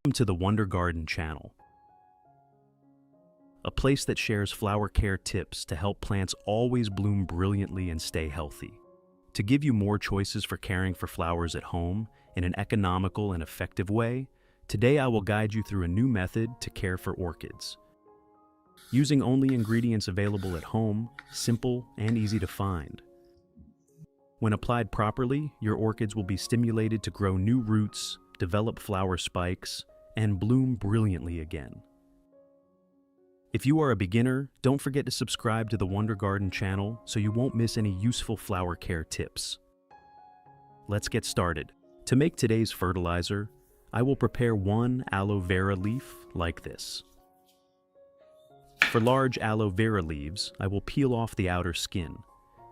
Welcome to the Wonder Garden channel, a place that shares flower care tips to help plants always bloom brilliantly and stay healthy. To give you more choices for caring for flowers at home in an economical and effective way, today I will guide you through a new method to care for orchids. Using only ingredients available at home, simple and easy to find. When applied properly, your orchids will be stimulated to grow new roots, develop flower spikes, and bloom brilliantly again. If you are a beginner, don't forget to subscribe to the Wonder Garden channel so you won't miss any useful flower care tips. Let's get started. To make today's fertilizer, I will prepare 1 aloe vera leaf like this. For large aloe vera leaves, I will peel off the outer skin,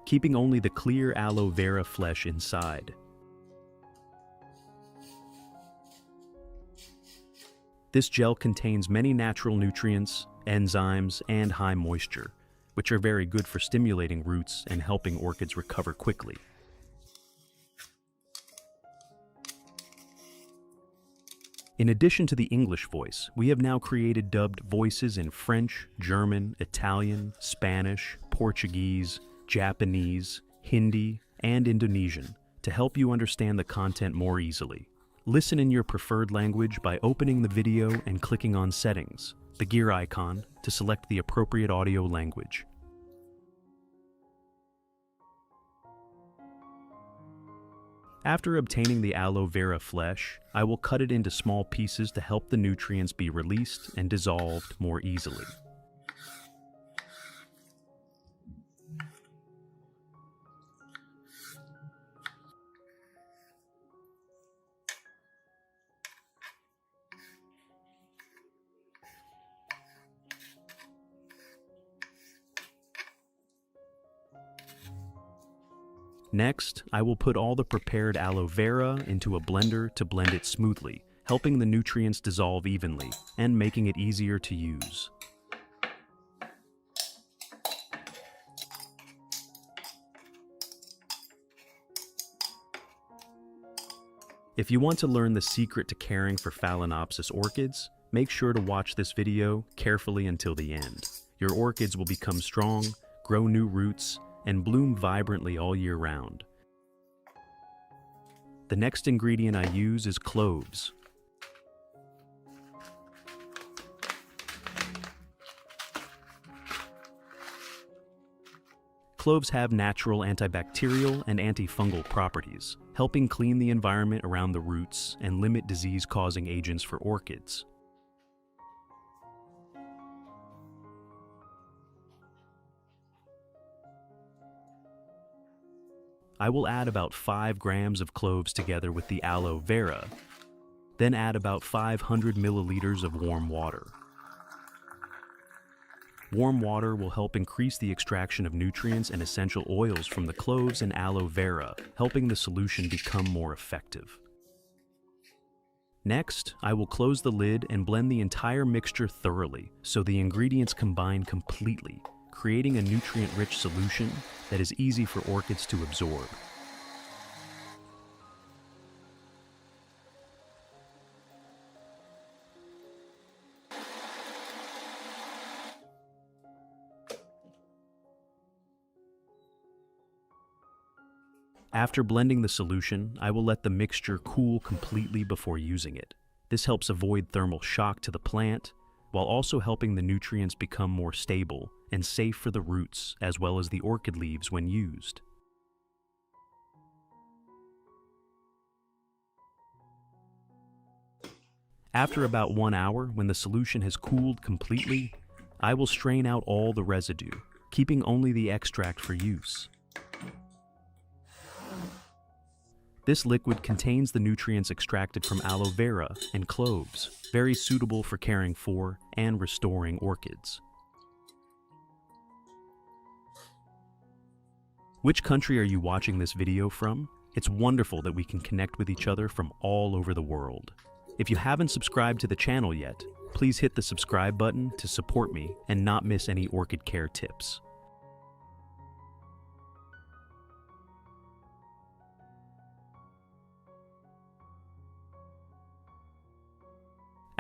keeping only the clear aloe vera flesh inside. This gel contains many natural nutrients, enzymes, and high moisture, which are very good for stimulating roots and helping orchids recover quickly. In addition to the English voice, we have now created dubbed voices in French, German, Italian, Spanish, Portuguese, Japanese, Hindi, and Indonesian to help you understand the content more easily. Listen in your preferred language by opening the video and clicking on Settings, the gear icon, to select the appropriate audio language. After obtaining the aloe vera flesh, I will cut it into small pieces to help the nutrients be released and dissolved more easily. Next, I will put all the prepared aloe vera into a blender to blend it smoothly, helping the nutrients dissolve evenly and making it easier to use. If you want to learn the secret to caring for Phalaenopsis orchids, make sure to watch this video carefully until the end. Your orchids will become strong, grow new roots, and bloom vibrantly all year round. The next ingredient I use is cloves. Cloves have natural antibacterial and antifungal properties, helping clean the environment around the roots and limit disease-causing agents for orchids. I will add about 5 grams of cloves together with the aloe vera, then add about 500 milliliters of warm water. Warm water will help increase the extraction of nutrients and essential oils from the cloves and aloe vera, helping the solution become more effective. Next, I will close the lid and blend the entire mixture thoroughly so the ingredients combine completely, creating a nutrient-rich solution that is easy for orchids to absorb. After blending the solution, I will let the mixture cool completely before using it. This helps avoid thermal shock to the plant, while also helping the nutrients become more stable and safe for the roots as well as the orchid leaves when used. After about 1 hour, when the solution has cooled completely, I will strain out all the residue, keeping only the extract for use. This liquid contains the nutrients extracted from aloe vera and cloves, very suitable for caring for and restoring orchids. Which country are you watching this video from? It's wonderful that we can connect with each other from all over the world. If you haven't subscribed to the channel yet, please hit the subscribe button to support me and not miss any orchid care tips.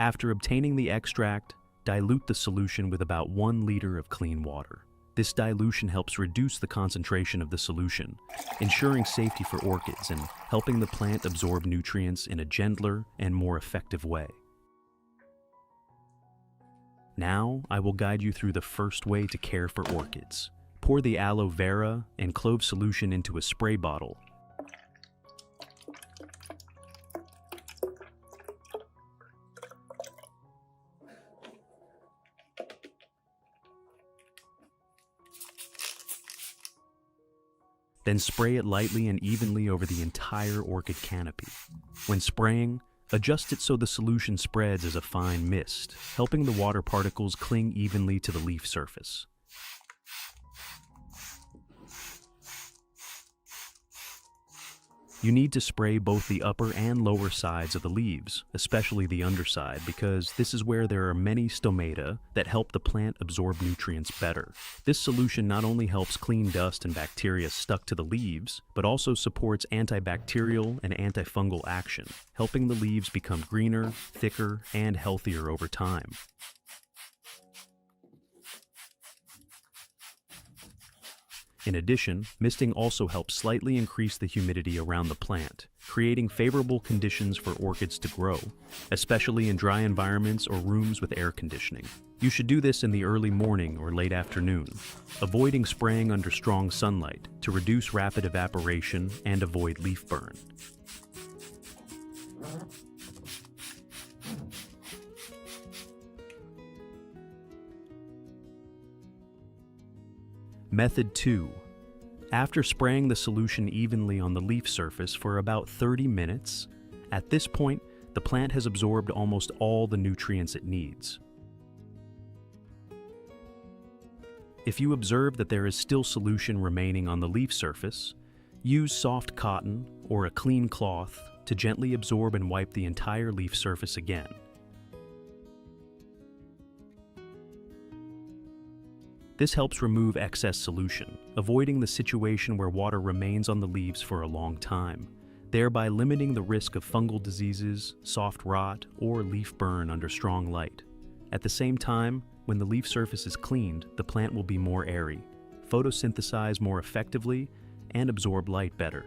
After obtaining the extract, dilute the solution with about 1 liter of clean water. This dilution helps reduce the concentration of the solution, ensuring safety for orchids and helping the plant absorb nutrients in a gentler and more effective way. Now, I will guide you through the first way to care for orchids. Pour the aloe vera and clove solution into a spray bottle. Then spray it lightly and evenly over the entire orchid canopy. When spraying, adjust it so the solution spreads as a fine mist, helping the water particles cling evenly to the leaf surface. You need to spray both the upper and lower sides of the leaves, especially the underside, because this is where there are many stomata that help the plant absorb nutrients better. This solution not only helps clean dust and bacteria stuck to the leaves, but also supports antibacterial and antifungal action, helping the leaves become greener, thicker, and healthier over time. In addition, misting also helps slightly increase the humidity around the plant, creating favorable conditions for orchids to grow, especially in dry environments or rooms with air conditioning. You should do this in the early morning or late afternoon, avoiding spraying under strong sunlight to reduce rapid evaporation and avoid leaf burn. Method 2. After spraying the solution evenly on the leaf surface for about 30 minutes, at this point, the plant has absorbed almost all the nutrients it needs. If you observe that there is still solution remaining on the leaf surface, use soft cotton or a clean cloth to gently absorb and wipe the entire leaf surface again. This helps remove excess solution, avoiding the situation where water remains on the leaves for a long time, thereby limiting the risk of fungal diseases, soft rot, or leaf burn under strong light. At the same time, when the leaf surface is cleaned, the plant will be more airy, photosynthesize more effectively, and absorb light better.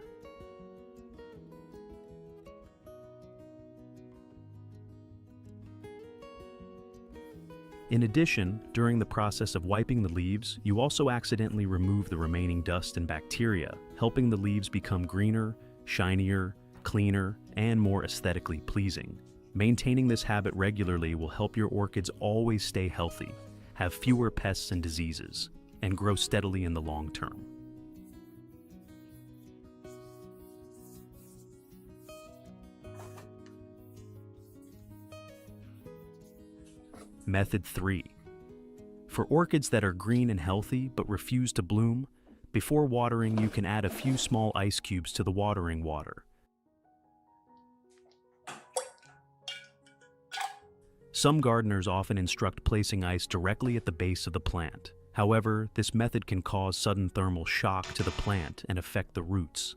In addition, during the process of wiping the leaves, you also accidentally remove the remaining dust and bacteria, helping the leaves become greener, shinier, cleaner, and more aesthetically pleasing. Maintaining this habit regularly will help your orchids always stay healthy, have fewer pests and diseases, and grow steadily in the long term. Method 3. For orchids that are green and healthy but refuse to bloom, before watering you can add a few small ice cubes to the watering water. Some gardeners often instruct placing ice directly at the base of the plant. However, this method can cause sudden thermal shock to the plant and affect the roots.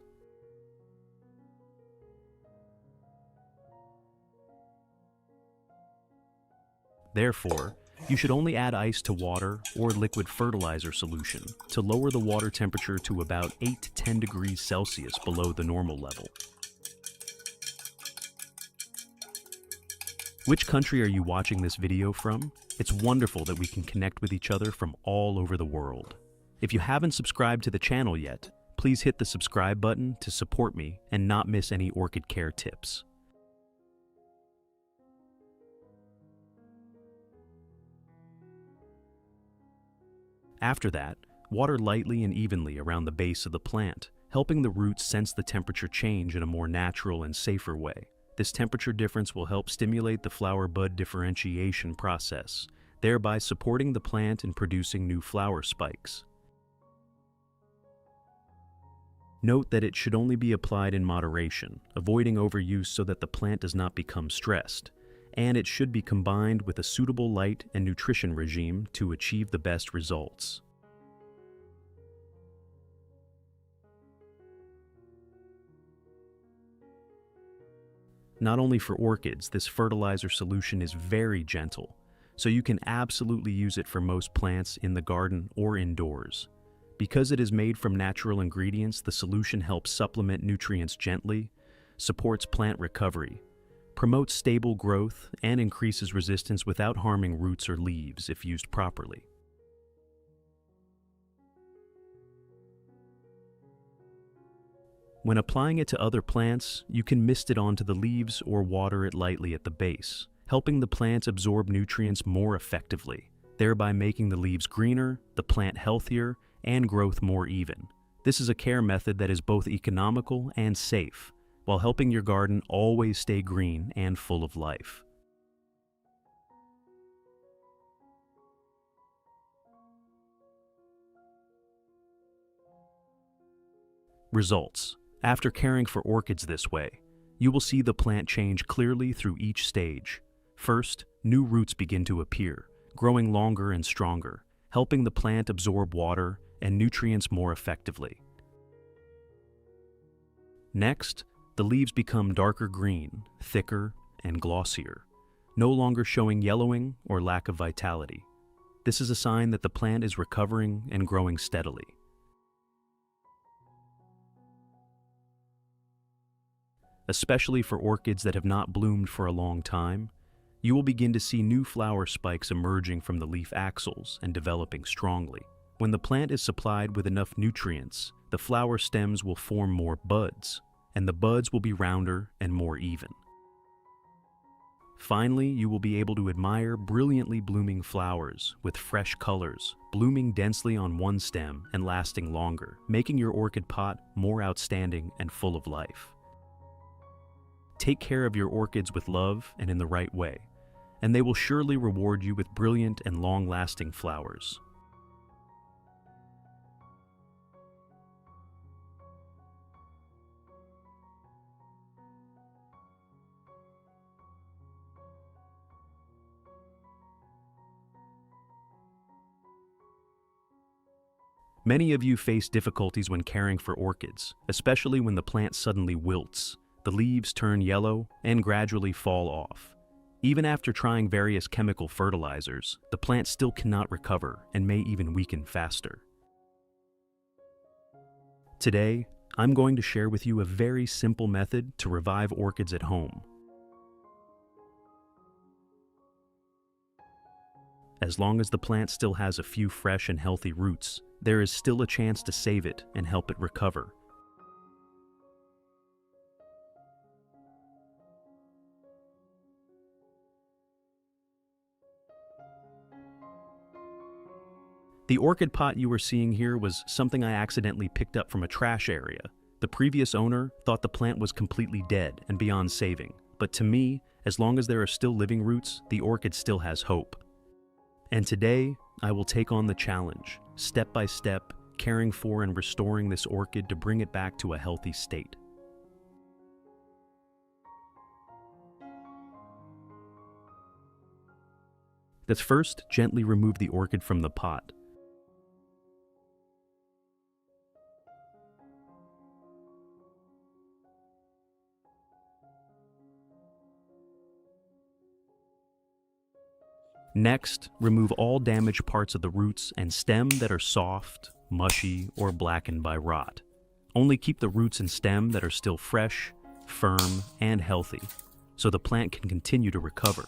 Therefore, you should only add ice to water or liquid fertilizer solution to lower the water temperature to about 8 to 10 degrees Celsius below the normal level. Which country are you watching this video from? It's wonderful that we can connect with each other from all over the world. If you haven't subscribed to the channel yet, please hit the subscribe button to support me and not miss any orchid care tips. After that, water lightly and evenly around the base of the plant, helping the roots sense the temperature change in a more natural and safer way. This temperature difference will help stimulate the flower-bud differentiation process, thereby supporting the plant in producing new flower spikes. Note that it should only be applied in moderation, avoiding overuse so that the plant does not become stressed, and it should be combined with a suitable light and nutrition regime to achieve the best results. Not only for orchids, this fertilizer solution is very gentle, so you can absolutely use it for most plants in the garden or indoors. Because it is made from natural ingredients, the solution helps supplement nutrients gently, supports plant recovery, promotes stable growth, and increases resistance without harming roots or leaves if used properly. When applying it to other plants, you can mist it onto the leaves or water it lightly at the base, helping the plant absorb nutrients more effectively, thereby making the leaves greener, the plant healthier, and growth more even. This is a care method that is both economical and safe, while helping your garden always stay green and full of life. Results. After caring for orchids this way, you will see the plant change clearly through each stage. First, new roots begin to appear, growing longer and stronger, helping the plant absorb water and nutrients more effectively. Next, the leaves become darker green, thicker, and glossier, no longer showing yellowing or lack of vitality. This is a sign that the plant is recovering and growing steadily. Especially for orchids that have not bloomed for a long time, you will begin to see new flower spikes emerging from the leaf axils and developing strongly. When the plant is supplied with enough nutrients, the flower stems will form more buds, and the buds will be rounder and more even. Finally, you will be able to admire brilliantly blooming flowers with fresh colors, blooming densely on one stem and lasting longer, making your orchid pot more outstanding and full of life. Take care of your orchids with love and in the right way, and they will surely reward you with brilliant and long-lasting flowers. Many of you face difficulties when caring for orchids, especially when the plant suddenly wilts. The leaves turn yellow and gradually fall off. Even after trying various chemical fertilizers, the plant still cannot recover and may even weaken faster. Today, I'm going to share with you a very simple method to revive orchids at home. As long as the plant still has a few fresh and healthy roots, there is still a chance to save it and help it recover. The orchid pot you are seeing here was something I accidentally picked up from a trash area. The previous owner thought the plant was completely dead and beyond saving, but to me, as long as there are still living roots, the orchid still has hope. And today, I will take on the challenge, step by step, caring for and restoring this orchid to bring it back to a healthy state. Let's first gently remove the orchid from the pot. Next, remove all damaged parts of the roots and stem that are soft, mushy, or blackened by rot. Only keep the roots and stem that are still fresh, firm, and healthy, so the plant can continue to recover.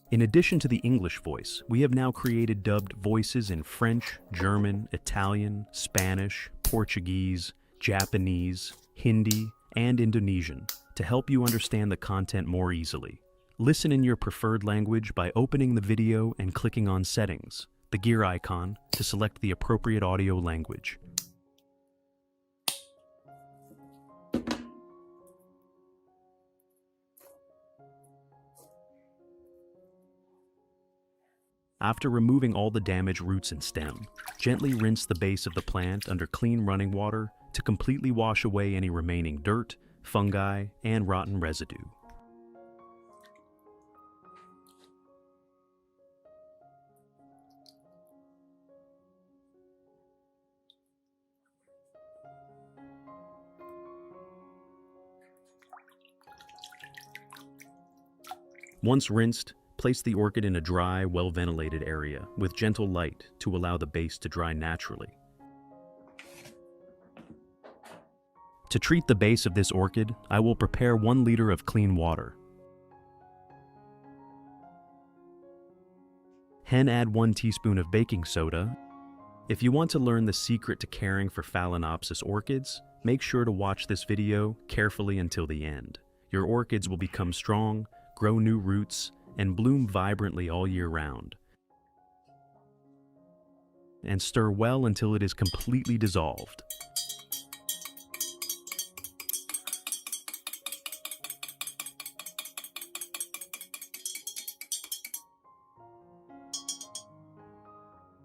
In addition to the English voice, we have now created dubbed voices in French, German, Italian, Spanish, Portuguese, Japanese, Hindi, and Indonesian to help you understand the content more easily. Listen in your preferred language by opening the video and clicking on Settings, the gear icon, to select the appropriate audio language. After removing all the damaged roots and stem, gently rinse the base of the plant under clean running water to completely wash away any remaining dirt, fungi, and rotten residue. Once rinsed, place the orchid in a dry, well-ventilated area with gentle light to allow the base to dry naturally. To treat the base of this orchid, I will prepare 1 liter of clean water. Then add 1 teaspoon of baking soda. If you want to learn the secret to caring for Phalaenopsis orchids, make sure to watch this video carefully until the end. Your orchids will become strong, grow new roots, and bloom vibrantly all year round. And stir well until it is completely dissolved.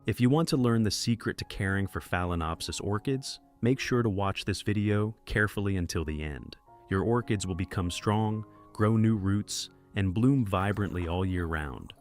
If you want to learn the secret to caring for Phalaenopsis orchids, make sure to watch this video carefully until the end. Your orchids will become strong, grow new roots, and bloom vibrantly all year round.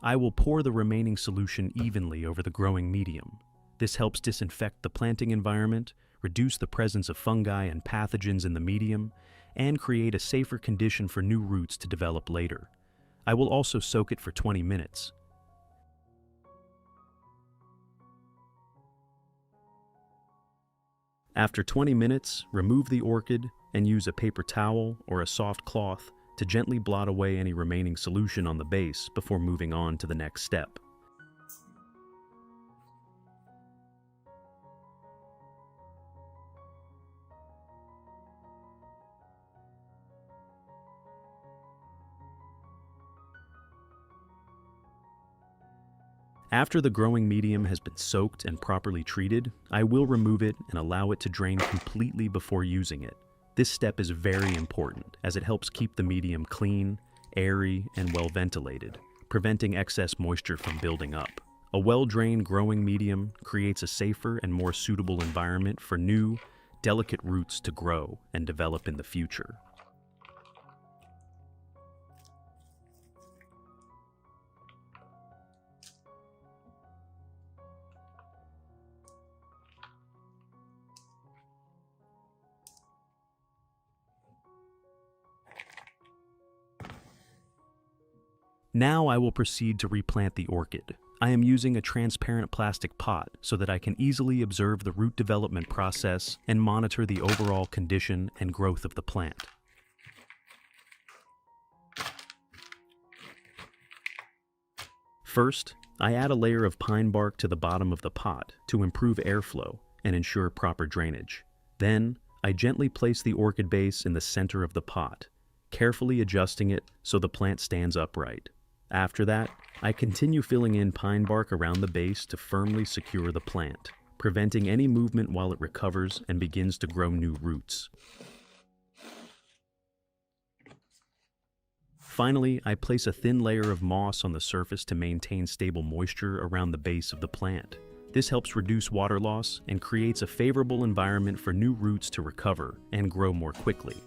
I will pour the remaining solution evenly over the growing medium. This helps disinfect the planting environment, reduce the presence of fungi and pathogens in the medium, and create a safer condition for new roots to develop later. I will also soak it for 20 minutes. After 20 minutes, remove the orchid and use a paper towel or a soft cloth to gently blot away any remaining solution on the base before moving on to the next step. After the growing medium has been soaked and properly treated, I will remove it and allow it to drain completely before using it. This step is very important as it helps keep the medium clean, airy, and well ventilated, preventing excess moisture from building up. A well-drained growing medium creates a safer and more suitable environment for new, delicate roots to grow and develop in the future. Now I will proceed to replant the orchid. I am using a transparent plastic pot so that I can easily observe the root development process and monitor the overall condition and growth of the plant. First, I add a layer of pine bark to the bottom of the pot to improve airflow and ensure proper drainage. Then, I gently place the orchid base in the center of the pot, carefully adjusting it so the plant stands upright. After that, I continue filling in pine bark around the base to firmly secure the plant, preventing any movement while it recovers and begins to grow new roots. Finally, I place a thin layer of moss on the surface to maintain stable moisture around the base of the plant. This helps reduce water loss and creates a favorable environment for new roots to recover and grow more quickly.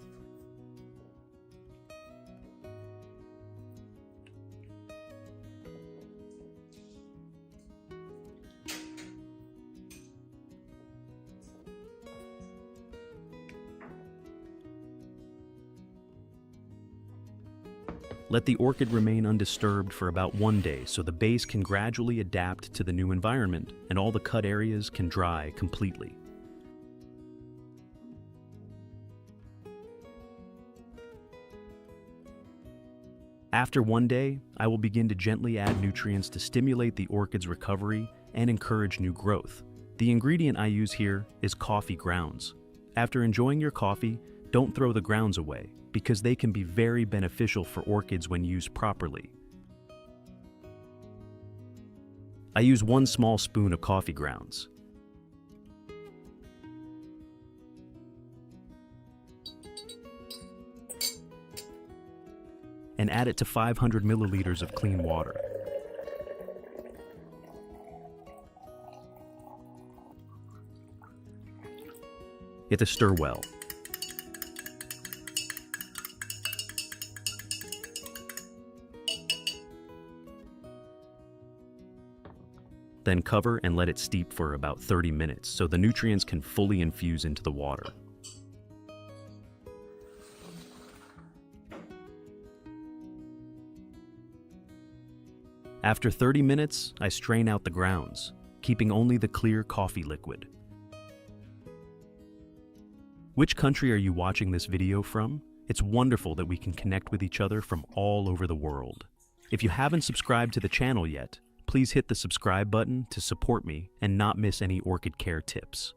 Let the orchid remain undisturbed for about 1 day so the base can gradually adapt to the new environment and all the cut areas can dry completely. After 1 day, I will begin to gently add nutrients to stimulate the orchid's recovery and encourage new growth. The ingredient I use here is coffee grounds. After enjoying your coffee, don't throw the grounds away, because they can be very beneficial for orchids when used properly. I use 1 small spoon of coffee grounds. And add it to 500 milliliters of clean water. You have to stir well. Then cover and let it steep for about 30 minutes so the nutrients can fully infuse into the water. After 30 minutes, I strain out the grounds, keeping only the clear coffee liquid. Which country are you watching this video from? It's wonderful that we can connect with each other from all over the world. If you haven't subscribed to the channel yet, please hit the subscribe button to support me and not miss any orchid care tips.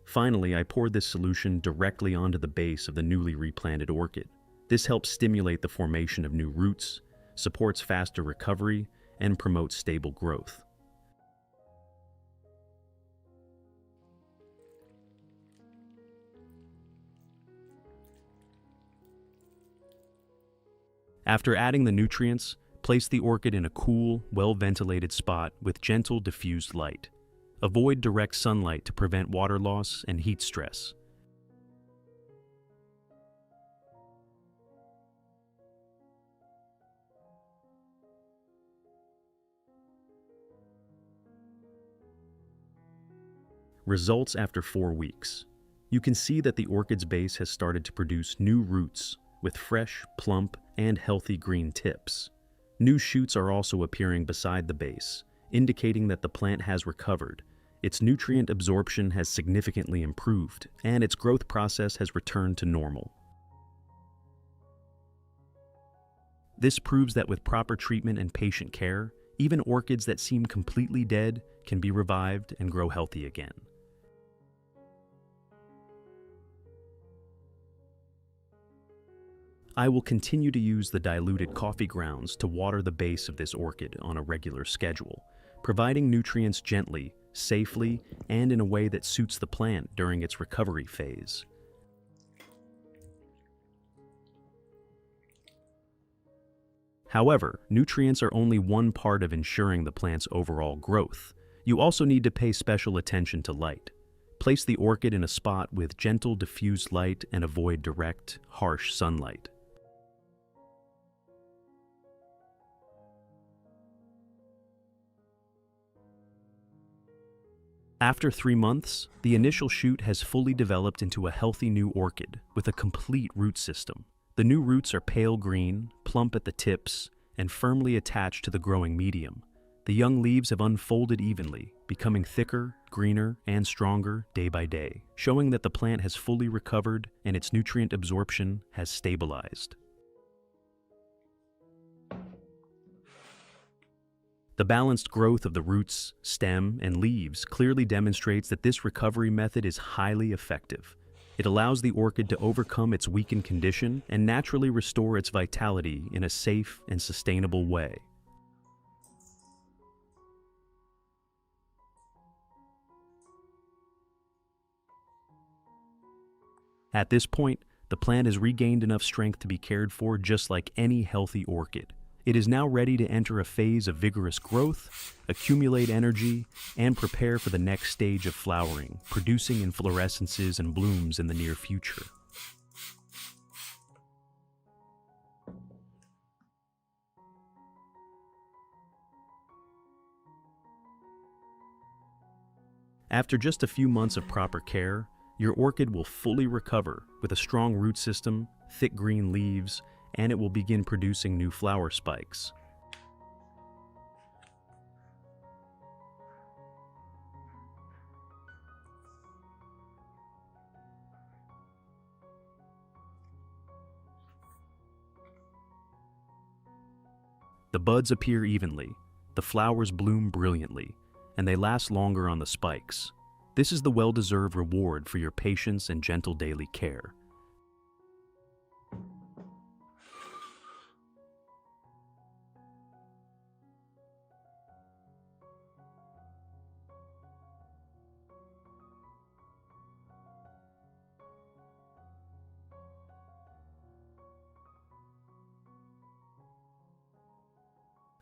Finally, I poured this solution directly onto the base of the newly replanted orchid. This helps stimulate the formation of new roots, supports faster recovery, and promotes stable growth. After adding the nutrients, place the orchid in a cool, well-ventilated spot with gentle, diffused light. Avoid direct sunlight to prevent water loss and heat stress. Results after 4 weeks. You can see that the orchid's base has started to produce new roots with fresh, plump, and healthy green tips. New shoots are also appearing beside the base, indicating that the plant has recovered. Its nutrient absorption has significantly improved, and its growth process has returned to normal. This proves that with proper treatment and patient care, even orchids that seem completely dead can be revived and grow healthy again. I will continue to use the diluted coffee grounds to water the base of this orchid on a regular schedule, providing nutrients gently, safely, and in a way that suits the plant during its recovery phase. However, nutrients are only one part of ensuring the plant's overall growth. You also need to pay special attention to light. Place the orchid in a spot with gentle, diffused light and avoid direct, harsh sunlight. After 3 months, the initial shoot has fully developed into a healthy new orchid with a complete root system. The new roots are pale green, plump at the tips, and firmly attached to the growing medium. The young leaves have unfolded evenly, becoming thicker, greener, and stronger day by day, showing that the plant has fully recovered and its nutrient absorption has stabilized. The balanced growth of the roots, stem, and leaves clearly demonstrates that this recovery method is highly effective. It allows the orchid to overcome its weakened condition and naturally restore its vitality in a safe and sustainable way. At this point, the plant has regained enough strength to be cared for just like any healthy orchid. It is now ready to enter a phase of vigorous growth, accumulate energy, and prepare for the next stage of flowering, producing inflorescences and blooms in the near future. After just a few months of proper care, your orchid will fully recover with a strong root system, thick green leaves, and it will begin producing new flower spikes. The buds appear evenly, the flowers bloom brilliantly, and they last longer on the spikes. This is the well-deserved reward for your patience and gentle daily care.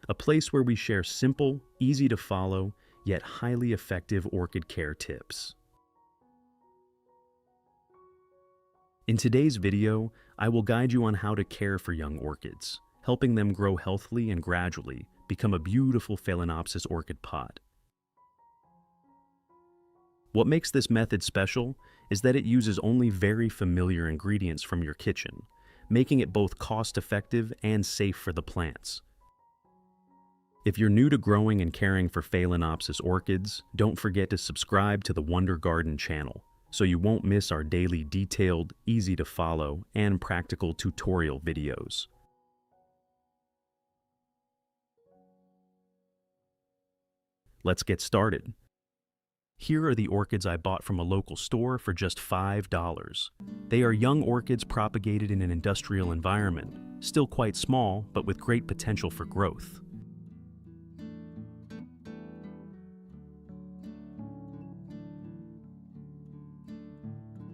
A place where we share simple, easy to follow, yet highly effective orchid care tips. In today's video, I will guide you on how to care for young orchids, helping them grow healthily and gradually become a beautiful Phalaenopsis orchid pot. What makes this method special is that it uses only very familiar ingredients from your kitchen, making it both cost-effective and safe for the plants. If you're new to growing and caring for Phalaenopsis orchids, don't forget to subscribe to the Wonder Garden channel so you won't miss our daily detailed, easy-to-follow, and practical tutorial videos. Let's get started. Here are the orchids I bought from a local store for just $5. They are young orchids propagated in an industrial environment, still quite small, but with great potential for growth.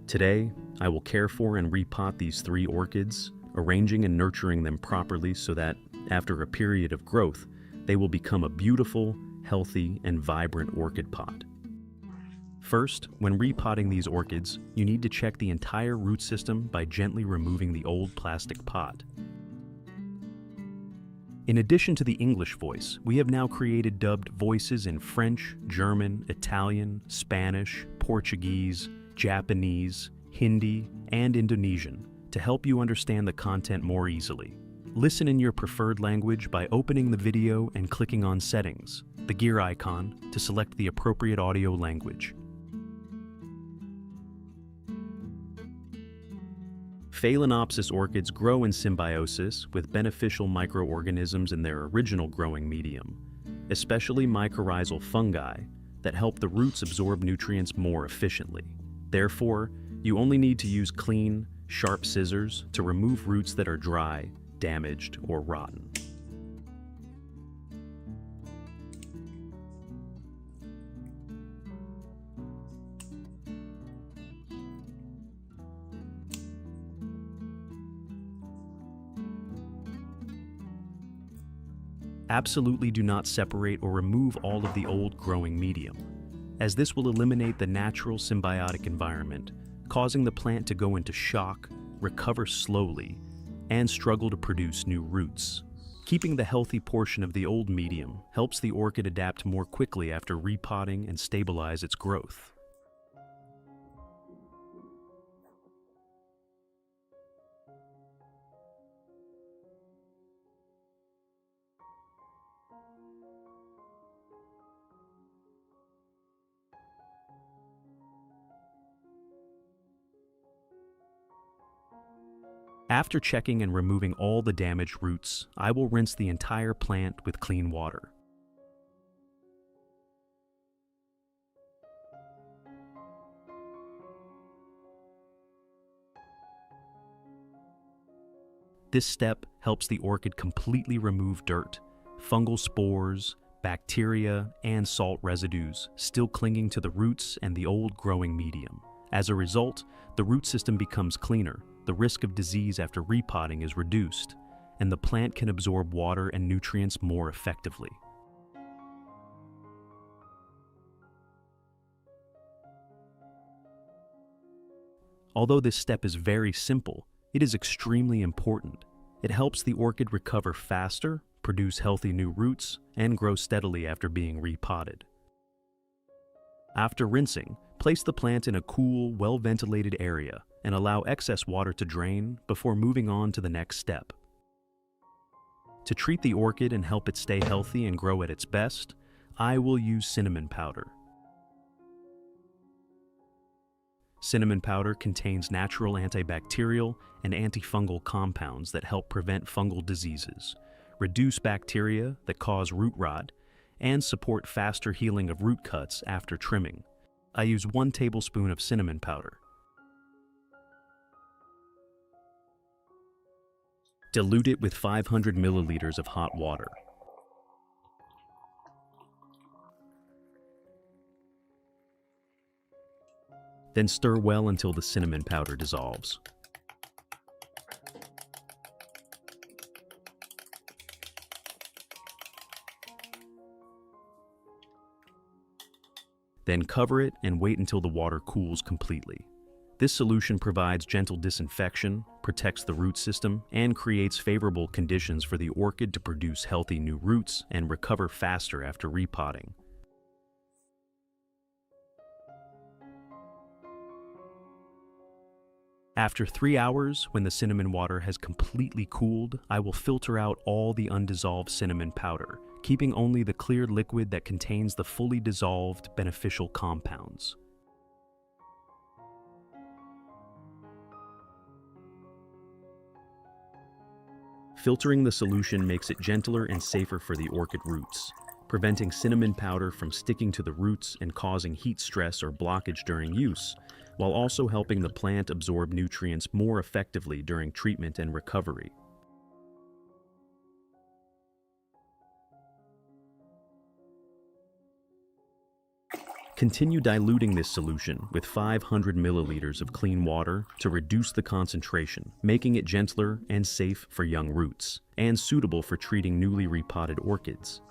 Today, I will care for and repot these 3 orchids, arranging and nurturing them properly so that, after a period of growth, they will become a beautiful, healthy, and vibrant orchid pot. First, when repotting these orchids, you need to check the entire root system by gently removing the old plastic pot. In addition to the English voice, we have now created dubbed voices in French, German, Italian, Spanish, Portuguese, Japanese, Hindi, and Indonesian to help you understand the content more easily. Listen in your preferred language by opening the video and clicking on Settings, the gear icon, to select the appropriate audio language. Phalaenopsis orchids grow in symbiosis with beneficial microorganisms in their original growing medium, especially mycorrhizal fungi that help the roots absorb nutrients more efficiently. Therefore, you only need to use clean, sharp scissors to remove roots that are dry, damaged, or rotten. Absolutely do not separate or remove all of the old growing medium, as this will eliminate the natural symbiotic environment, causing the plant to go into shock, recover slowly, and struggle to produce new roots. Keeping the healthy portion of the old medium helps the orchid adapt more quickly after repotting and stabilize its growth. After checking and removing all the damaged roots, I will rinse the entire plant with clean water. This step helps the orchid completely remove dirt, fungal spores, bacteria, and salt residues still clinging to the roots and the old growing medium. As a result, the root system becomes cleaner, the risk of disease after repotting is reduced, and the plant can absorb water and nutrients more effectively. Although this step is very simple, it is extremely important. It helps the orchid recover faster, produce healthy new roots, and grow steadily after being repotted. After rinsing, place the plant in a cool, well-ventilated area and allow excess water to drain before moving on to the next step. To treat the orchid and help it stay healthy and grow at its best, I will use cinnamon powder. Cinnamon powder contains natural antibacterial and antifungal compounds that help prevent fungal diseases, reduce bacteria that cause root rot, and support faster healing of root cuts after trimming. I use 1 tablespoon of cinnamon powder. Dilute it with 500 milliliters of hot water. Then stir well until the cinnamon powder dissolves. Then cover it and wait until the water cools completely. This solution provides gentle disinfection, protects the root system, and creates favorable conditions for the orchid to produce healthy new roots and recover faster after repotting. After 3 hours, when the cinnamon water has completely cooled, I will filter out all the undissolved cinnamon powder, keeping only the clear liquid that contains the fully dissolved beneficial compounds. Filtering the solution makes it gentler and safer for the orchid roots, preventing cinnamon powder from sticking to the roots and causing heat stress or blockage during use, while also helping the plant absorb nutrients more effectively during treatment and recovery. Continue diluting this solution with 500 milliliters of clean water to reduce the concentration, making it gentler and safe for young roots, and suitable for treating newly repotted orchids.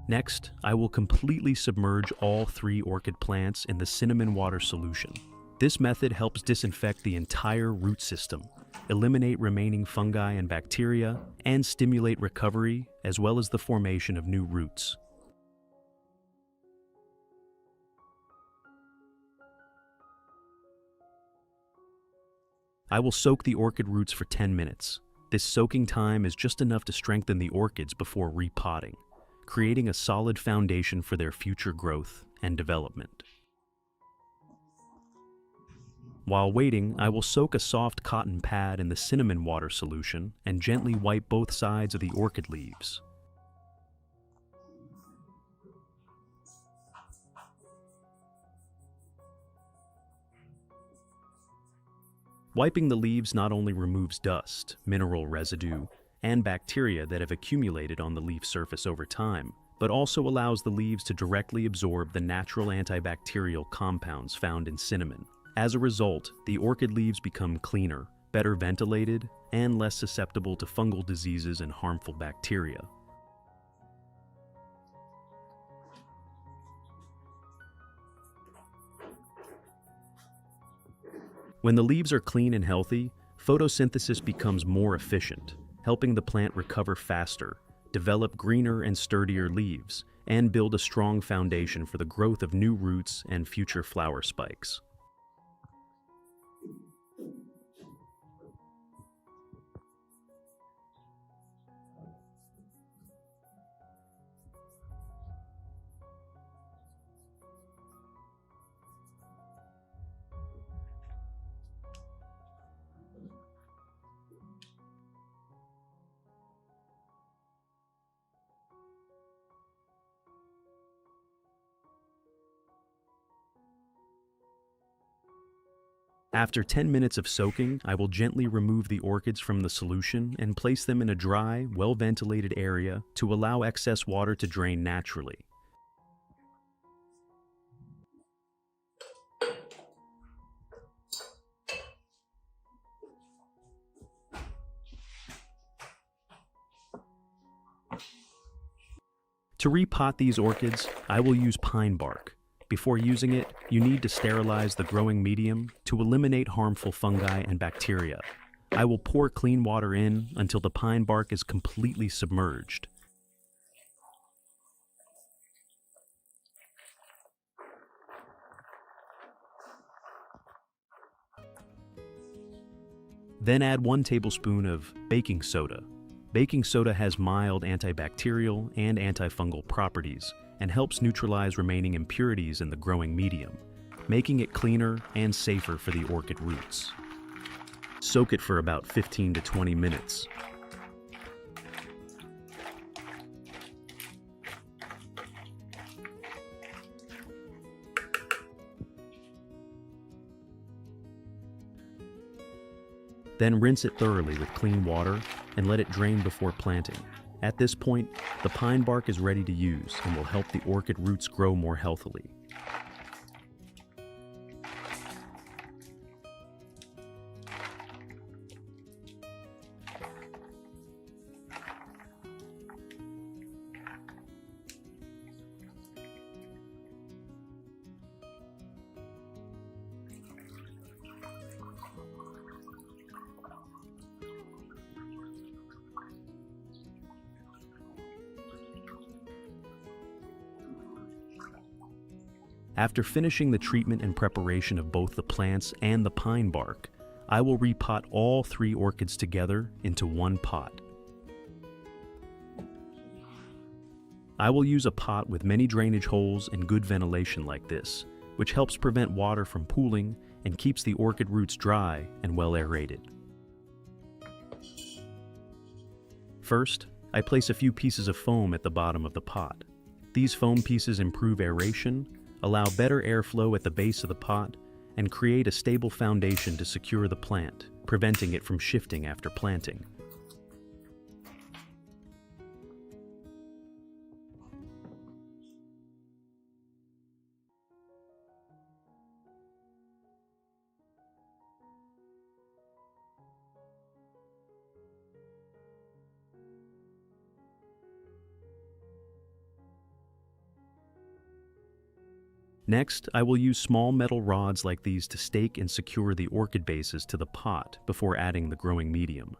Next, I will completely submerge all 3 orchid plants in the cinnamon water solution. This method helps disinfect the entire root system, eliminate remaining fungi and bacteria, and stimulate recovery as well as the formation of new roots. I will soak the orchid roots for 10 minutes. This soaking time is just enough to strengthen the orchids before repotting, creating a solid foundation for their future growth and development. While waiting, I will soak a soft cotton pad in the cinnamon water solution and gently wipe both sides of the orchid leaves. Wiping the leaves not only removes dust, mineral residue, and bacteria that have accumulated on the leaf surface over time, but also allows the leaves to directly absorb the natural antibacterial compounds found in cinnamon. As a result, the orchid leaves become cleaner, better ventilated, and less susceptible to fungal diseases and harmful bacteria. When the leaves are clean and healthy, photosynthesis becomes more efficient, helping the plant recover faster, develop greener and sturdier leaves, and build a strong foundation for the growth of new roots and future flower spikes. After 10 minutes of soaking, I will gently remove the orchids from the solution and place them in a dry, well-ventilated area to allow excess water to drain naturally. To repot these orchids, I will use pine bark. Before using it, you need to sterilize the growing medium to eliminate harmful fungi and bacteria. I will pour clean water in until the pine bark is completely submerged. Then add 1 tablespoon of baking soda. Baking soda has mild antibacterial and antifungal properties and helps neutralize remaining impurities in the growing medium, making it cleaner and safer for the orchid roots. Soak it for about 15 to 20 minutes. Then rinse it thoroughly with clean water and let it drain before planting. At this point, the pine bark is ready to use and will help the orchid roots grow more healthily. After finishing the treatment and preparation of both the plants and the pine bark, I will repot all 3 orchids together into one pot. I will use a pot with many drainage holes and good ventilation like this, which helps prevent water from pooling and keeps the orchid roots dry and well aerated. First, I place a few pieces of foam at the bottom of the pot. These foam pieces improve aeration, allow better airflow at the base of the pot, and create a stable foundation to secure the plant, preventing it from shifting after planting. Next, I will use small metal rods like these to stake and secure the orchid bases to the pot before adding the growing medium.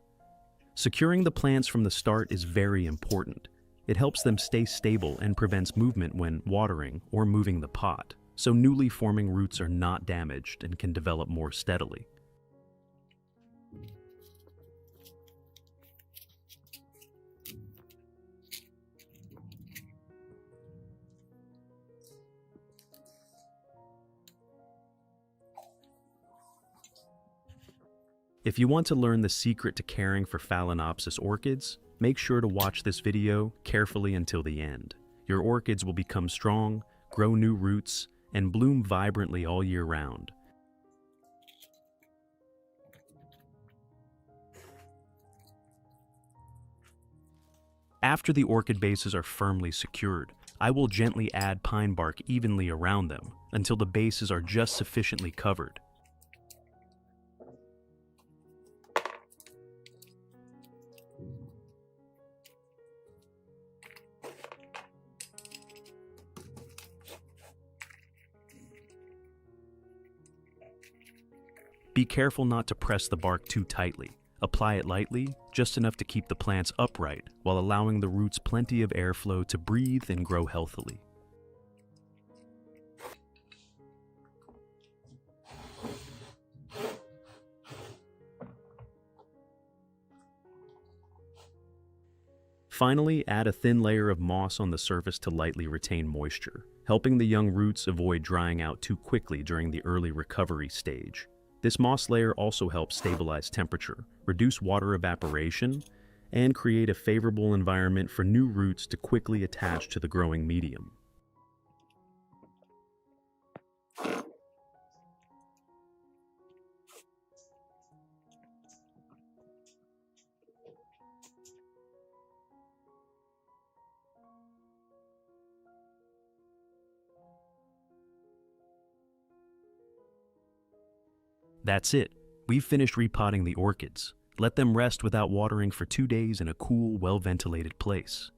Securing the plants from the start is very important. It helps them stay stable and prevents movement when watering or moving the pot, so newly forming roots are not damaged and can develop more steadily. If you want to learn the secret to caring for Phalaenopsis orchids, make sure to watch this video carefully until the end. Your orchids will become strong, grow new roots, and bloom vibrantly all year round. After the orchid bases are firmly secured, I will gently add pine bark evenly around them until the bases are just sufficiently covered. Be careful not to press the bark too tightly. Apply it lightly, just enough to keep the plants upright, while allowing the roots plenty of airflow to breathe and grow healthily. Finally, add a thin layer of moss on the surface to lightly retain moisture, helping the young roots avoid drying out too quickly during the early recovery stage. This moss layer also helps stabilize temperature, reduce water evaporation, and create a favorable environment for new roots to quickly attach to the growing medium. That's it. We've finished repotting the orchids. Let them rest without watering for 2 days in a cool, well-ventilated place.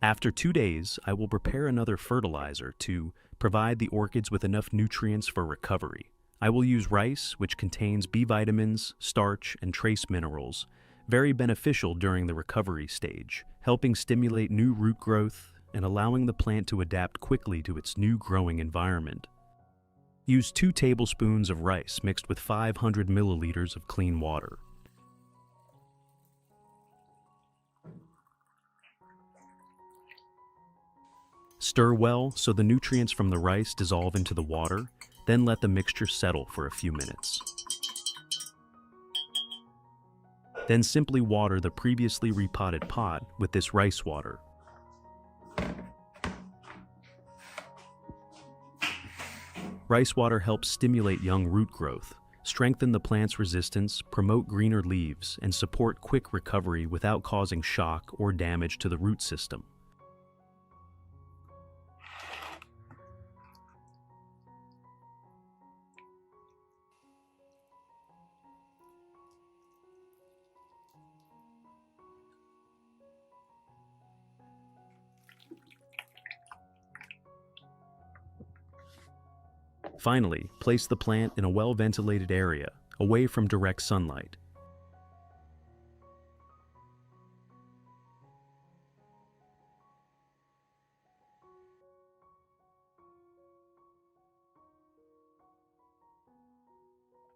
After 2 days, I will prepare another fertilizer to provide the orchids with enough nutrients for recovery. I will use rice, which contains B vitamins, starch, and trace minerals, very beneficial during the recovery stage, helping stimulate new root growth and allowing the plant to adapt quickly to its new growing environment. Use 2 tablespoons of rice mixed with 500 milliliters of clean water. Stir well so the nutrients from the rice dissolve into the water, then let the mixture settle for a few minutes. Then simply water the previously repotted pot with this rice water. Rice water helps stimulate young root growth, strengthen the plant's resistance, promote greener leaves, and support quick recovery without causing shock or damage to the root system. Finally, place the plant in a well-ventilated area, away from direct sunlight.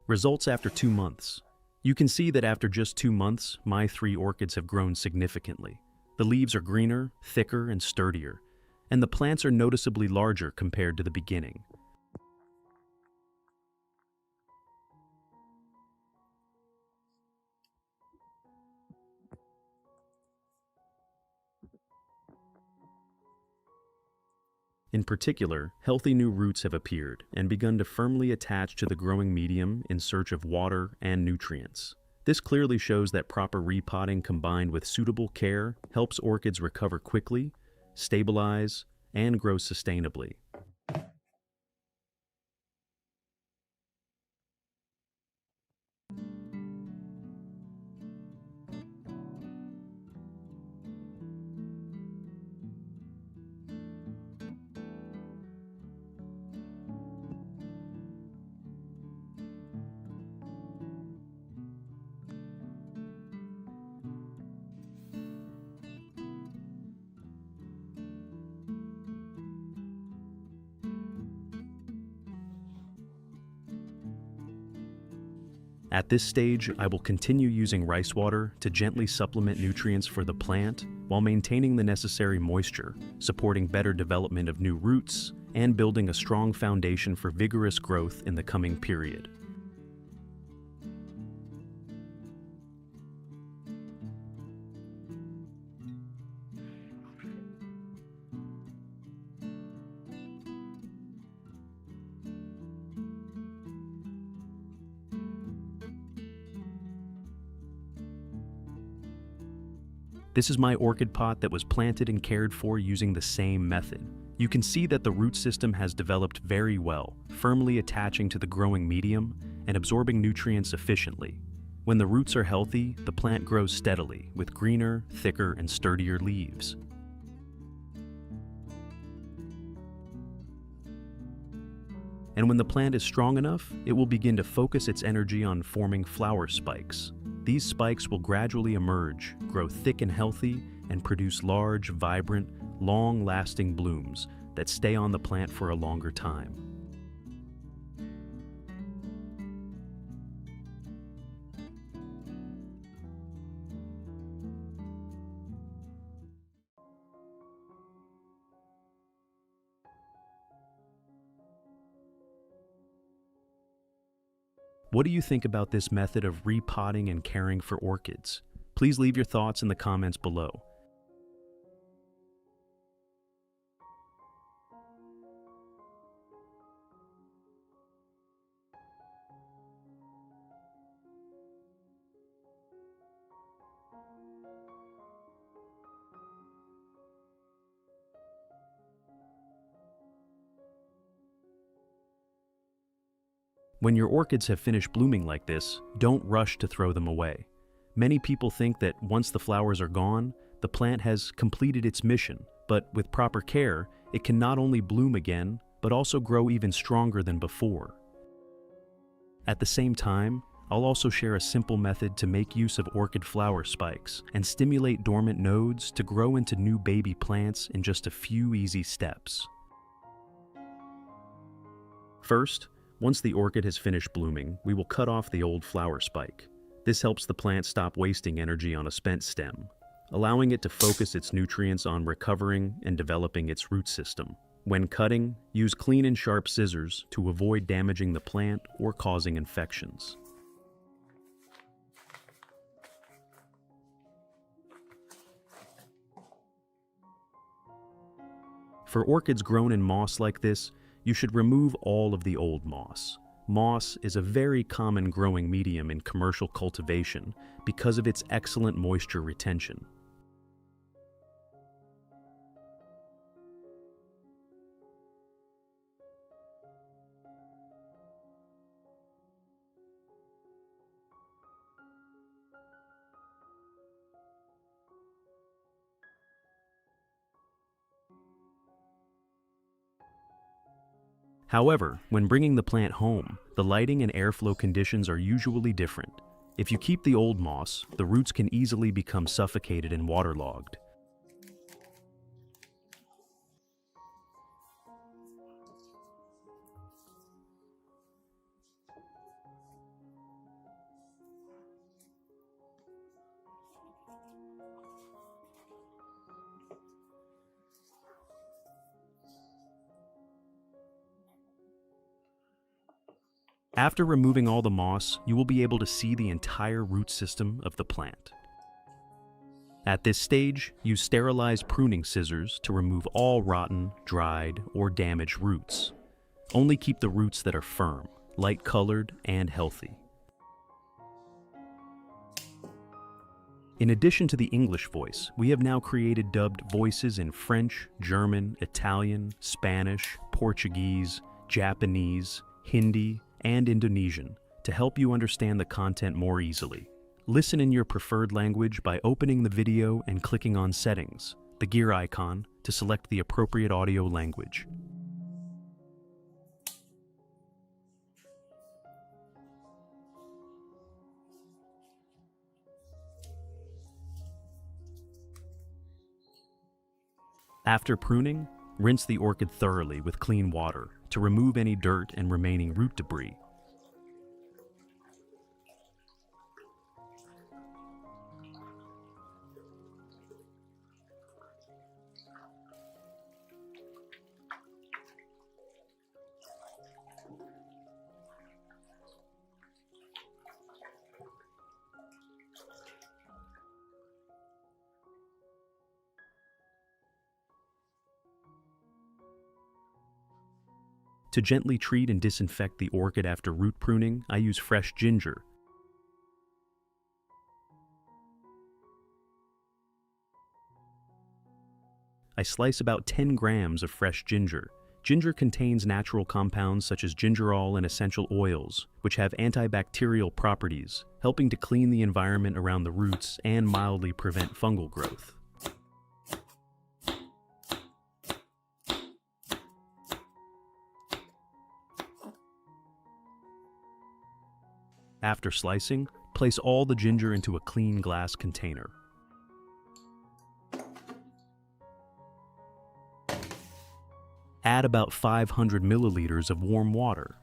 Results after 2 months. You can see that after just 2 months, my 3 orchids have grown significantly. The leaves are greener, thicker, and sturdier, and the plants are noticeably larger compared to the beginning. In particular, healthy new roots have appeared and begun to firmly attach to the growing medium in search of water and nutrients. This clearly shows that proper repotting combined with suitable care helps orchids recover quickly, stabilize, and grow sustainably. At this stage, I will continue using rice water to gently supplement nutrients for the plant while maintaining the necessary moisture, supporting better development of new roots, and building a strong foundation for vigorous growth in the coming period. This is my orchid pot that was planted and cared for using the same method. You can see that the root system has developed very well, firmly attaching to the growing medium and absorbing nutrients efficiently. When the roots are healthy, the plant grows steadily with greener, thicker, and sturdier leaves. And when the plant is strong enough, it will begin to focus its energy on forming flower spikes. These spikes will gradually emerge, grow thick and healthy, and produce large, vibrant, long-lasting blooms that stay on the plant for a longer time. What do you think about this method of repotting and caring for orchids? Please leave your thoughts in the comments below. When your orchids have finished blooming like this, don't rush to throw them away. Many people think that once the flowers are gone, the plant has completed its mission, but with proper care, it can not only bloom again, but also grow even stronger than before. At the same time, I'll also share a simple method to make use of orchid flower spikes and stimulate dormant nodes to grow into new baby plants in just a few easy steps. First, once the orchid has finished blooming, we will cut off the old flower spike. This helps the plant stop wasting energy on a spent stem, allowing it to focus its nutrients on recovering and developing its root system. When cutting, use clean and sharp scissors to avoid damaging the plant or causing infections. For orchids grown in moss like this, you should remove all of the old moss. Moss is a very common growing medium in commercial cultivation because of its excellent moisture retention. However, when bringing the plant home, the lighting and airflow conditions are usually different. If you keep the old moss, the roots can easily become suffocated and waterlogged. After removing all the moss, you will be able to see the entire root system of the plant. At this stage, use sterilized pruning scissors to remove all rotten, dried, or damaged roots. Only keep the roots that are firm, light-colored, and healthy. In addition to the English voice, we have now created dubbed voices in French, German, Italian, Spanish, Portuguese, Japanese, Hindi, and Indonesian to help you understand the content more easily. Listen in your preferred language by opening the video and clicking on Settings, the gear icon, to select the appropriate audio language. After pruning, rinse the orchid thoroughly with clean water to remove any dirt and remaining root debris. To gently treat and disinfect the orchid after root pruning, I use fresh ginger. I slice about 10 grams of fresh ginger. Ginger contains natural compounds such as gingerol and essential oils, which have antibacterial properties, helping to clean the environment around the roots and mildly prevent fungal growth. After slicing, place all the ginger into a clean glass container. Add about 500 milliliters of warm water.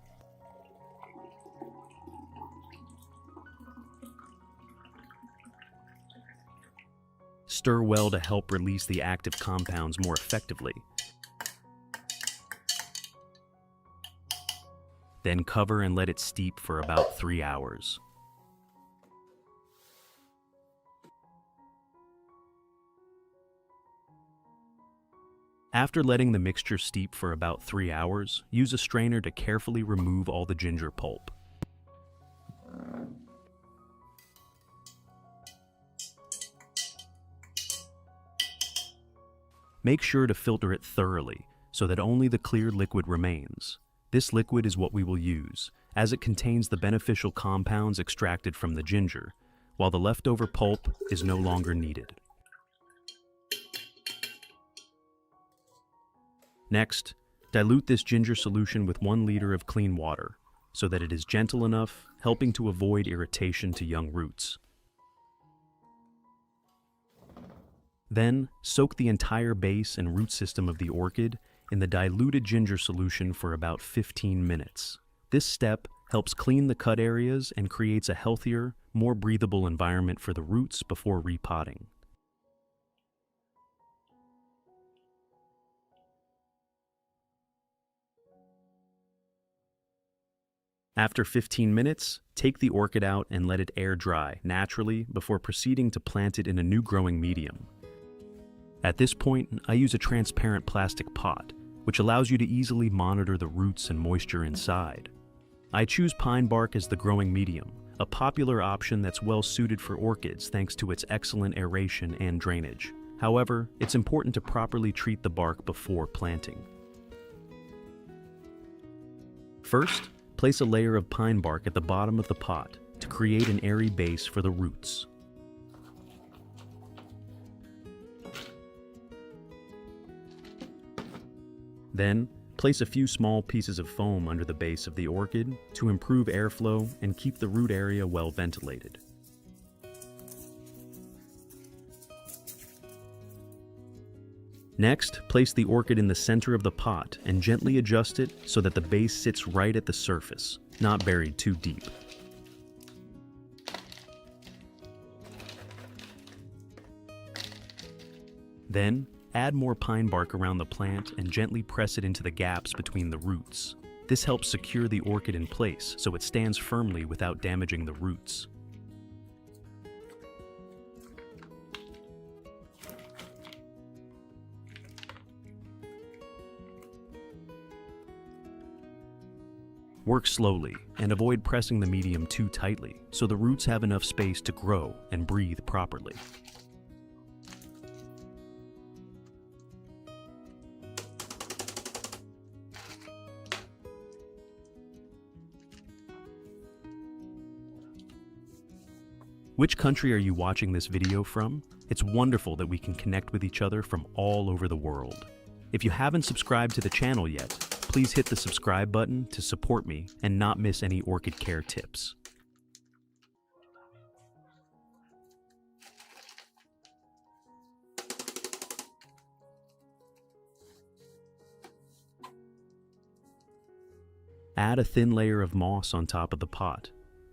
Stir well to help release the active compounds more effectively. Then cover and let it steep for about 3 hours. After letting the mixture steep for about 3 hours, use a strainer to carefully remove all the ginger pulp. Make sure to filter it thoroughly so that only the clear liquid remains. This liquid is what we will use, as it contains the beneficial compounds extracted from the ginger, while the leftover pulp is no longer needed. Next, dilute this ginger solution with 1 liter of clean water, so that it is gentle enough, helping to avoid irritation to young roots. Then, soak the entire base and root system of the orchid in the diluted ginger solution for about 15 minutes. This step helps clean the cut areas and creates a healthier, more breathable environment for the roots before repotting. After 15 minutes, take the orchid out and let it air dry naturally before proceeding to plant it in a new growing medium. At this point, I use a transparent plastic pot, which allows you to easily monitor the roots and moisture inside. I choose pine bark as the growing medium, a popular option that's well suited for orchids thanks to its excellent aeration and drainage. However, it's important to properly treat the bark before planting. First, place a layer of pine bark at the bottom of the pot to create an airy base for the roots. Then, place a few small pieces of foam under the base of the orchid to improve airflow and keep the root area well ventilated. Next, place the orchid in the center of the pot and gently adjust it so that the base sits right at the surface, not buried too deep. Then, add more pine bark around the plant and gently press it into the gaps between the roots. This helps secure the orchid in place so it stands firmly without damaging the roots. Work slowly and avoid pressing the medium too tightly so the roots have enough space to grow and breathe properly. Which country are you watching this video from? It's wonderful that we can connect with each other from all over the world. If you haven't subscribed to the channel yet, please hit the subscribe button to support me and not miss any orchid care tips. Add a thin layer of moss on top of the pot.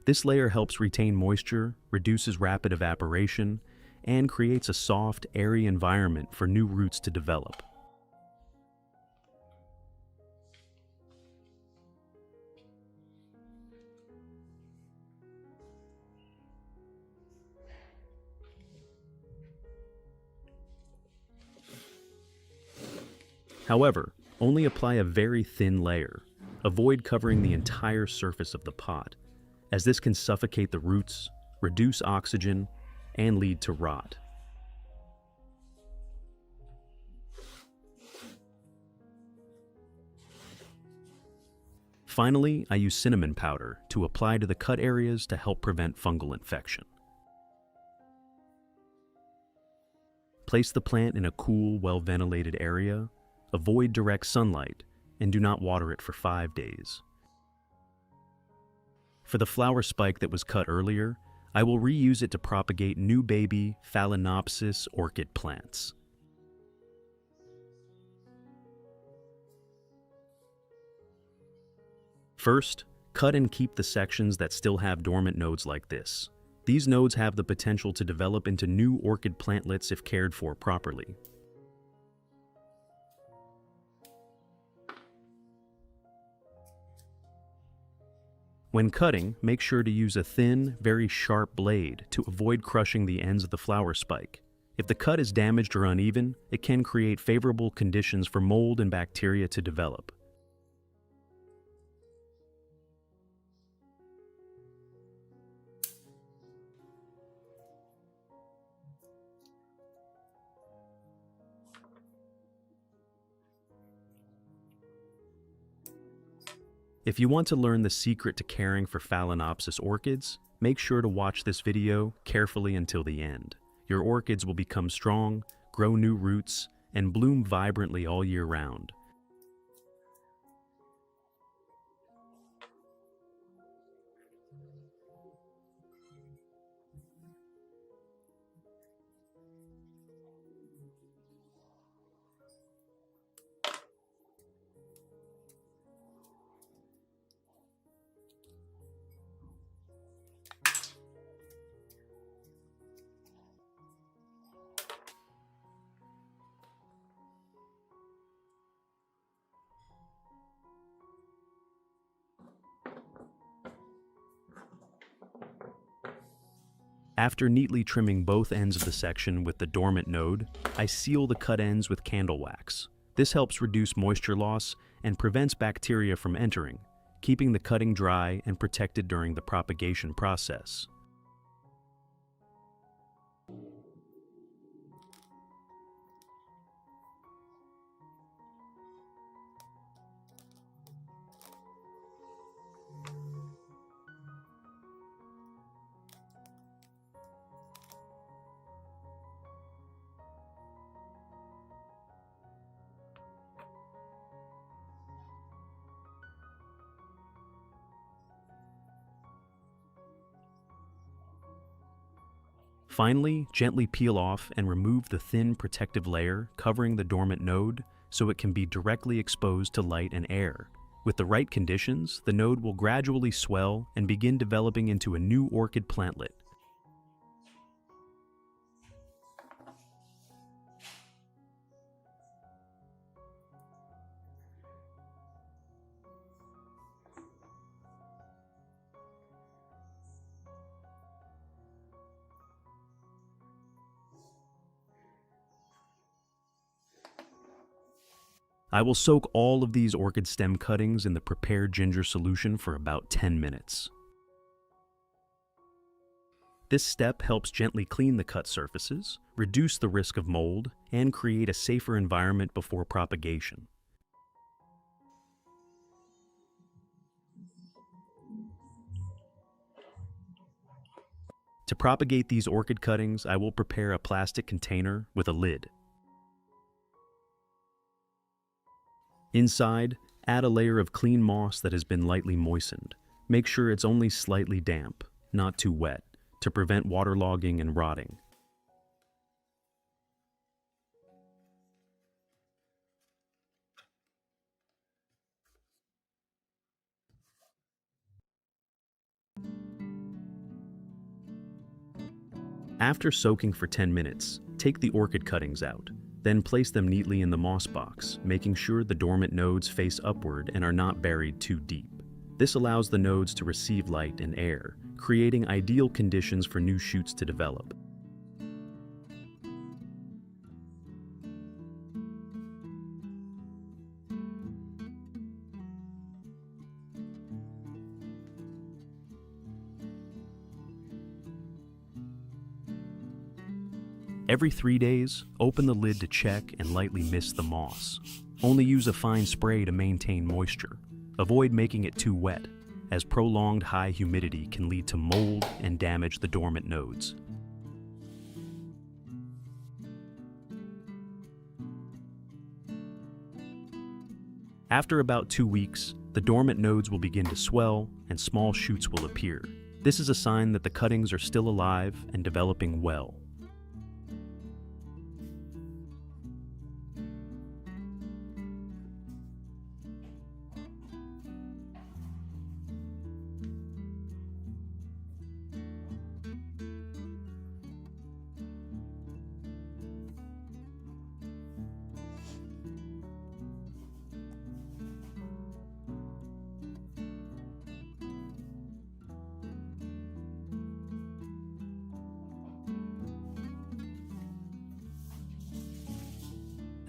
This layer helps retain moisture, reduces rapid evaporation, and creates a soft, airy environment for new roots to develop. However, only apply a very thin layer. Avoid covering the entire surface of the pot, as this can suffocate the roots, reduce oxygen, and lead to rot. Finally, I use cinnamon powder to apply to the cut areas to help prevent fungal infection. Place the plant in a cool, well-ventilated area. Avoid direct sunlight, and do not water it for 5 days. For the flower spike that was cut earlier, I will reuse it to propagate new baby Phalaenopsis orchid plants. First, cut and keep the sections that still have dormant nodes like this. These nodes have the potential to develop into new orchid plantlets if cared for properly. When cutting, make sure to use a thin, very sharp blade to avoid crushing the ends of the flower spike. If the cut is damaged or uneven, it can create favorable conditions for mold and bacteria to develop. If you want to learn the secret to caring for Phalaenopsis orchids, make sure to watch this video carefully until the end. Your orchids will become strong, grow new roots, and bloom vibrantly all year round. After neatly trimming both ends of the section with the dormant node, I seal the cut ends with candle wax. This helps reduce moisture loss and prevents bacteria from entering, keeping the cutting dry and protected during the propagation process. Finally, gently peel off and remove the thin protective layer covering the dormant node so it can be directly exposed to light and air. With the right conditions, the node will gradually swell and begin developing into a new orchid plantlet. I will soak all of these orchid stem cuttings in the prepared ginger solution for about 10 minutes. This step helps gently clean the cut surfaces, reduce the risk of mold, and create a safer environment before propagation. To propagate these orchid cuttings, I will prepare a plastic container with a lid. Inside, add a layer of clean moss that has been lightly moistened. Make sure it's only slightly damp, not too wet, to prevent waterlogging and rotting. After soaking for 10 minutes, take the orchid cuttings out. Then place them neatly in the moss box, making sure the dormant nodes face upward and are not buried too deep. This allows the nodes to receive light and air, creating ideal conditions for new shoots to develop. Every 3 days, open the lid to check and lightly mist the moss. Only use a fine spray to maintain moisture. Avoid making it too wet, as prolonged high humidity can lead to mold and damage the dormant nodes. After about 2 weeks, the dormant nodes will begin to swell and small shoots will appear. This is a sign that the cuttings are still alive and developing well.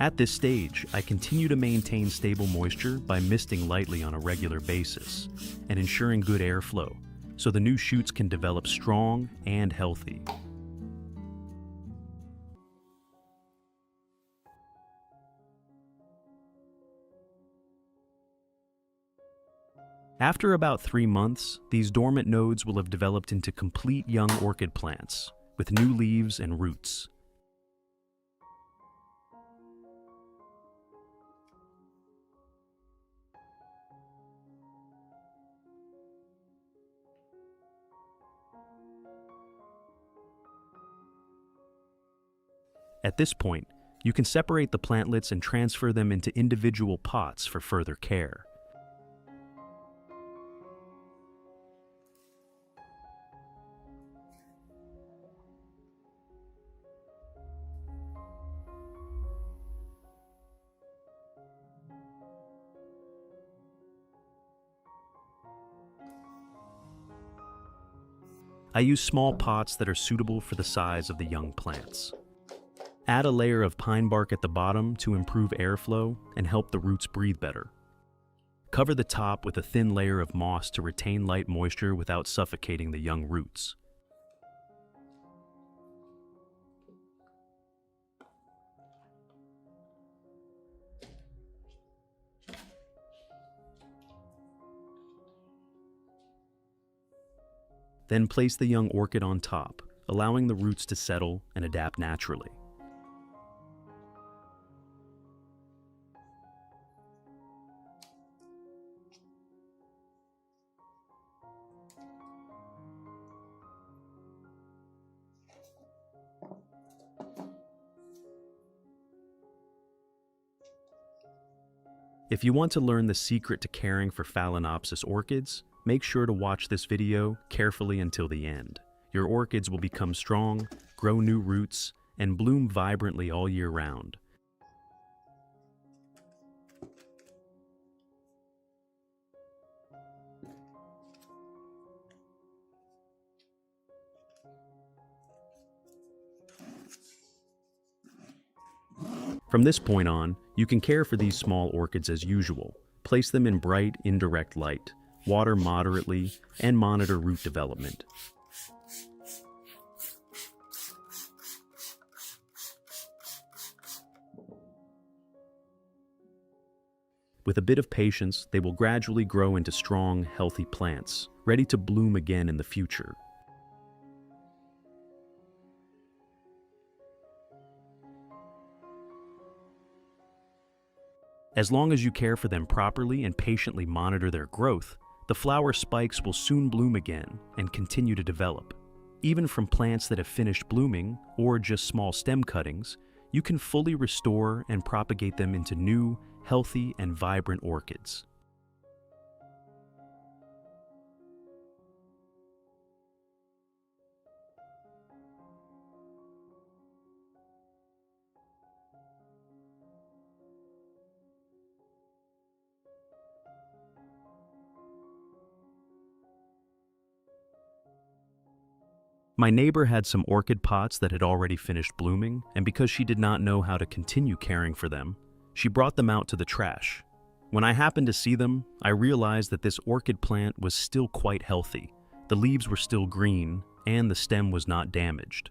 At this stage, I continue to maintain stable moisture by misting lightly on a regular basis and ensuring good airflow, so the new shoots can develop strong and healthy. After about 3 months, these dormant nodes will have developed into complete young orchid plants with new leaves and roots. At this point, you can separate the plantlets and transfer them into individual pots for further care. I use small pots that are suitable for the size of the young plants. Add a layer of pine bark at the bottom to improve airflow and help the roots breathe better. Cover the top with a thin layer of moss to retain light moisture without suffocating the young roots. Then place the young orchid on top, allowing the roots to settle and adapt naturally. If you want to learn the secret to caring for Phalaenopsis orchids, make sure to watch this video carefully until the end. Your orchids will become strong, grow new roots, and bloom vibrantly all year round. From this point on, you can care for these small orchids as usual. Place them in bright, indirect light, water moderately, and monitor root development. With a bit of patience, they will gradually grow into strong, healthy plants, ready to bloom again in the future. As long as you care for them properly and patiently monitor their growth, the flower spikes will soon bloom again and continue to develop. Even from plants that have finished blooming, or just small stem cuttings, you can fully restore and propagate them into new, healthy, and vibrant orchids. My neighbor had some orchid pots that had already finished blooming, and because she did not know how to continue caring for them, she brought them out to the trash. When I happened to see them, I realized that this orchid plant was still quite healthy. The leaves were still green, and the stem was not damaged.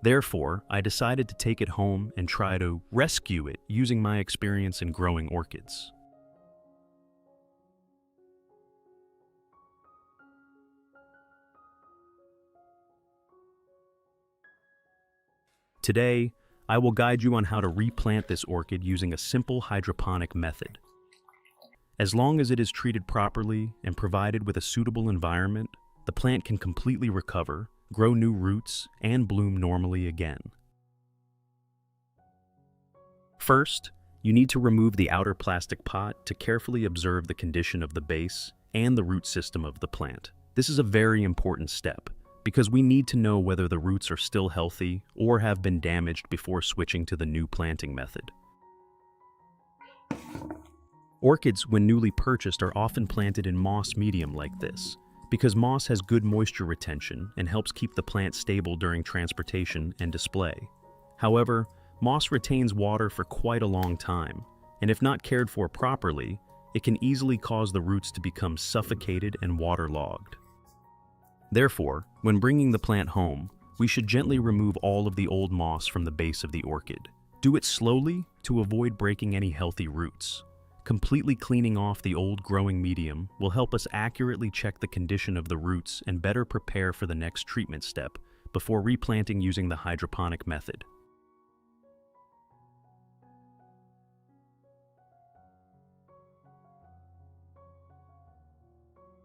Therefore, I decided to take it home and try to rescue it using my experience in growing orchids. Today, I will guide you on how to replant this orchid using a simple hydroponic method. As long as it is treated properly and provided with a suitable environment, the plant can completely recover, grow new roots, and bloom normally again. First, you need to remove the outer plastic pot to carefully observe the condition of the base and the root system of the plant. This is a very important step, because we need to know whether the roots are still healthy or have been damaged before switching to the new planting method. Orchids, when newly purchased, are often planted in moss medium like this, because moss has good moisture retention and helps keep the plant stable during transportation and display. However, moss retains water for quite a long time, and if not cared for properly, it can easily cause the roots to become suffocated and waterlogged. Therefore, when bringing the plant home, we should gently remove all of the old moss from the base of the orchid. Do it slowly to avoid breaking any healthy roots. Completely cleaning off the old growing medium will help us accurately check the condition of the roots and better prepare for the next treatment step before replanting using the hydroponic method.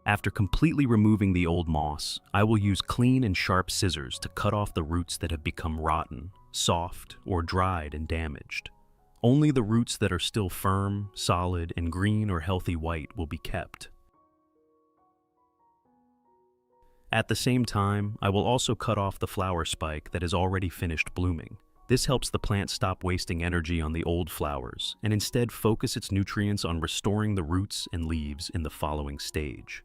After completely removing the old moss, I will use clean and sharp scissors to cut off the roots that have become rotten, soft, or dried and damaged. Only the roots that are still firm, solid, and green or healthy white will be kept. At the same time, I will also cut off the flower spike that has already finished blooming. This helps the plant stop wasting energy on the old flowers and instead focus its nutrients on restoring the roots and leaves in the following stage.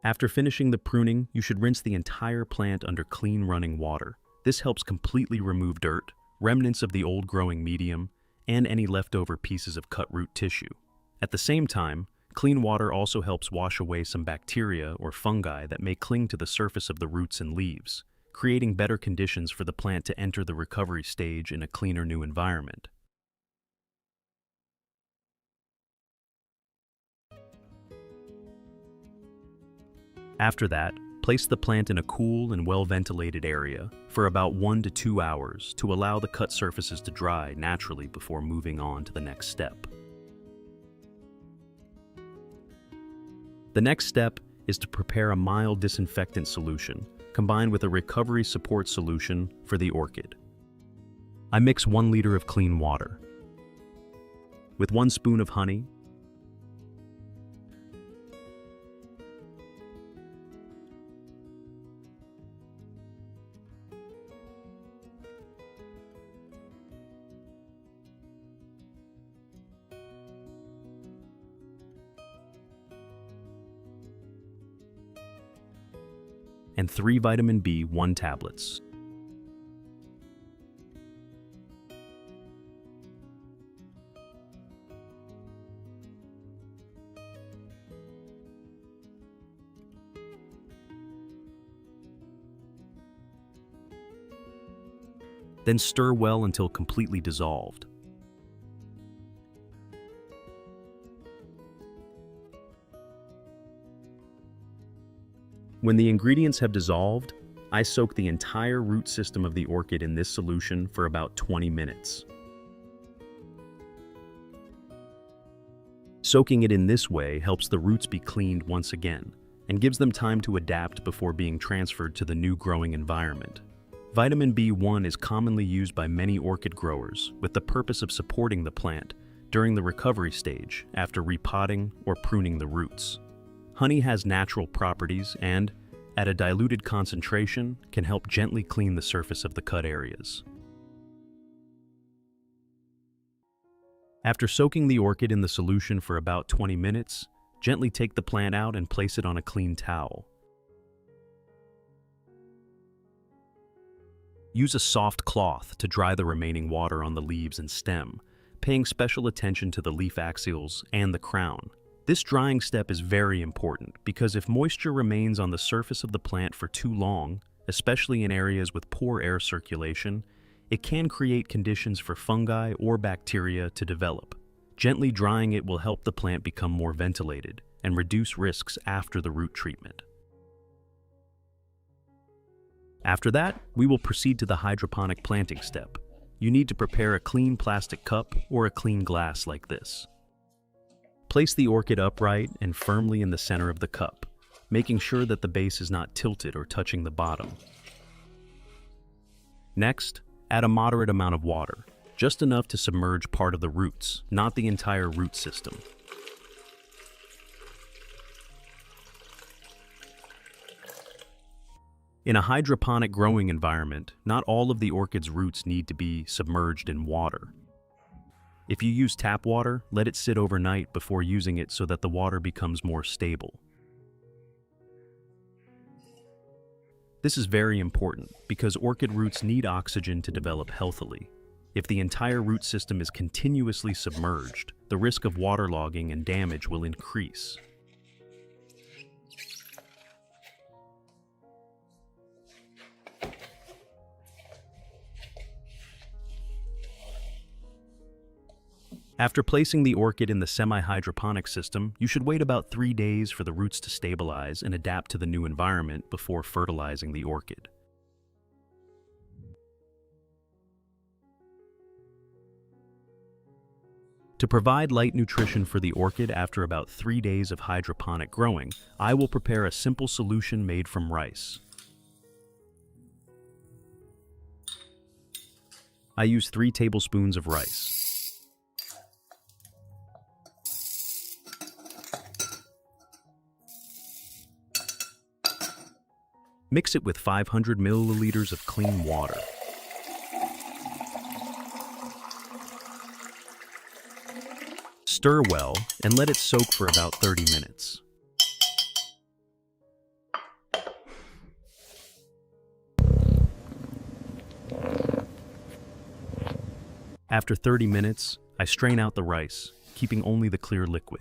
After finishing the pruning, you should rinse the entire plant under clean running water. This helps completely remove dirt, remnants of the old growing medium, and any leftover pieces of cut root tissue. At the same time, clean water also helps wash away some bacteria or fungi that may cling to the surface of the roots and leaves, creating better conditions for the plant to enter the recovery stage in a cleaner new environment. After that, place the plant in a cool and well-ventilated area for about 1 to 2 hours to allow the cut surfaces to dry naturally before moving on to the next step. The next step is to prepare a mild disinfectant solution combined with a recovery support solution for the orchid. I mix 1 liter of clean water with 1 spoon of honey, and 3 vitamin B1 tablets. Then stir well until completely dissolved. When the ingredients have dissolved, I soak the entire root system of the orchid in this solution for about 20 minutes. Soaking it in this way helps the roots be cleaned once again and gives them time to adapt before being transferred to the new growing environment. Vitamin B1 is commonly used by many orchid growers with the purpose of supporting the plant during the recovery stage after repotting or pruning the roots. Honey has natural properties and, at a diluted concentration, can help gently clean the surface of the cut areas. After soaking the orchid in the solution for about 20 minutes, gently take the plant out and place it on a clean towel. Use a soft cloth to dry the remaining water on the leaves and stem, paying special attention to the leaf axials and the crown. This drying step is very important because if moisture remains on the surface of the plant for too long, especially in areas with poor air circulation, it can create conditions for fungi or bacteria to develop. Gently drying it will help the plant become more ventilated and reduce risks after the root treatment. After that, we will proceed to the hydroponic planting step. You need to prepare a clean plastic cup or a clean glass like this. Place the orchid upright and firmly in the center of the cup, making sure that the base is not tilted or touching the bottom. Next, add a moderate amount of water, just enough to submerge part of the roots, not the entire root system. In a hydroponic growing environment, not all of the orchid's roots need to be submerged in water. If you use tap water, let it sit overnight before using it so that the water becomes more stable. This is very important because orchid roots need oxygen to develop healthily. If the entire root system is continuously submerged, the risk of waterlogging and damage will increase. After placing the orchid in the semi-hydroponic system, you should wait about 3 days for the roots to stabilize and adapt to the new environment before fertilizing the orchid. To provide light nutrition for the orchid after about 3 days of hydroponic growing, I will prepare a simple solution made from rice. I use 3 tablespoons of rice. Mix it with 500 milliliters of clean water. Stir well and let it soak for about 30 minutes. After 30 minutes, I strain out the rice, keeping only the clear liquid.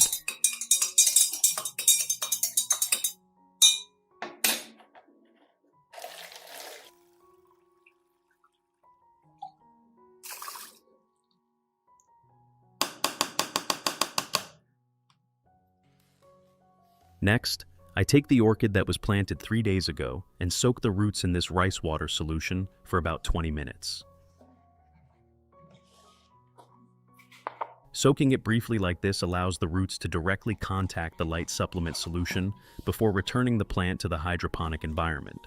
Next, I take the orchid that was planted 3 days ago and soak the roots in this rice water solution for about 20 minutes. Soaking it briefly like this allows the roots to directly contact the light supplement solution before returning the plant to the hydroponic environment.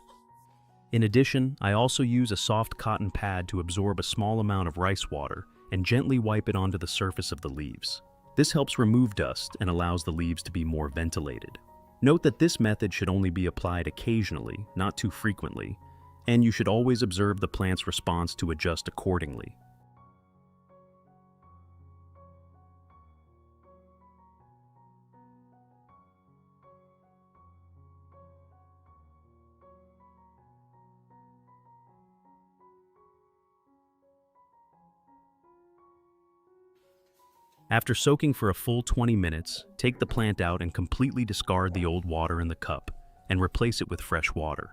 In addition, I also use a soft cotton pad to absorb a small amount of rice water and gently wipe it onto the surface of the leaves. This helps remove dust and allows the leaves to be more ventilated. Note that this method should only be applied occasionally, not too frequently, and you should always observe the plant's response to adjust accordingly. After soaking for a full 20 minutes, take the plant out and completely discard the old water in the cup and replace it with fresh water.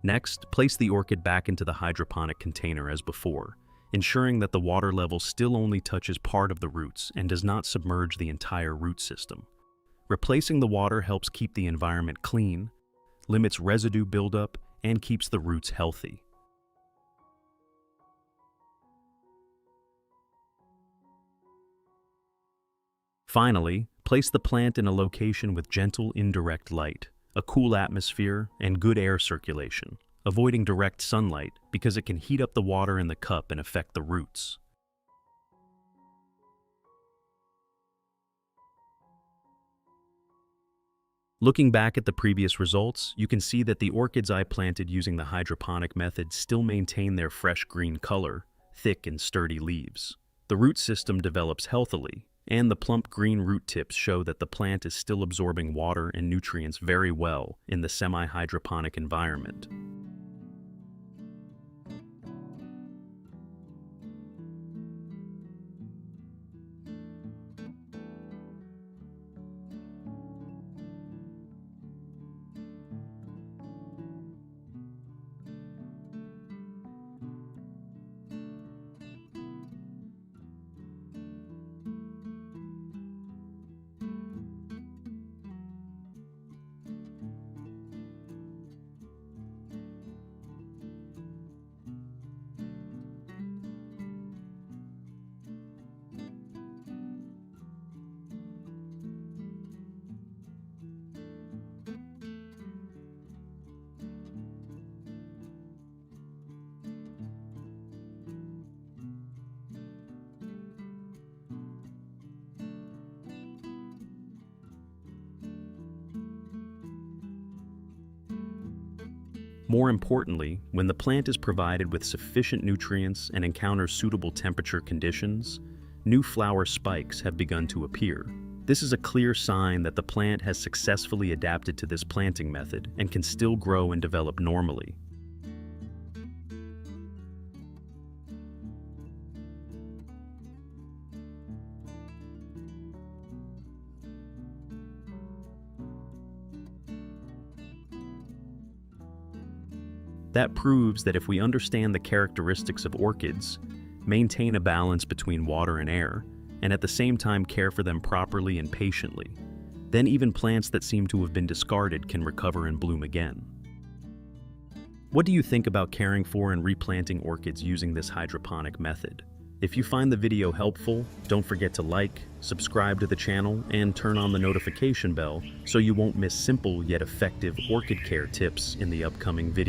Next, place the orchid back into the hydroponic container as before, ensuring that the water level still only touches part of the roots and does not submerge the entire root system. Replacing the water helps keep the environment clean, limits residue buildup, and keeps the roots healthy. Finally, place the plant in a location with gentle indirect light, a cool atmosphere, and good air circulation, avoiding direct sunlight because it can heat up the water in the cup and affect the roots. Looking back at the previous results, you can see that the orchids I planted using the hydroponic method still maintain their fresh green color, thick and sturdy leaves. The root system develops healthily, and the plump green root tips show that the plant is still absorbing water and nutrients very well in the semi-hydroponic environment. More importantly, when the plant is provided with sufficient nutrients and encounters suitable temperature conditions, new flower spikes have begun to appear. This is a clear sign that the plant has successfully adapted to this planting method and can still grow and develop normally. That proves that if we understand the characteristics of orchids, maintain a balance between water and air, and at the same time care for them properly and patiently, then even plants that seem to have been discarded can recover and bloom again. What do you think about caring for and replanting orchids using this hydroponic method? If you find the video helpful, don't forget to like, subscribe to the channel, and turn on the notification bell so you won't miss simple yet effective orchid care tips in the upcoming video.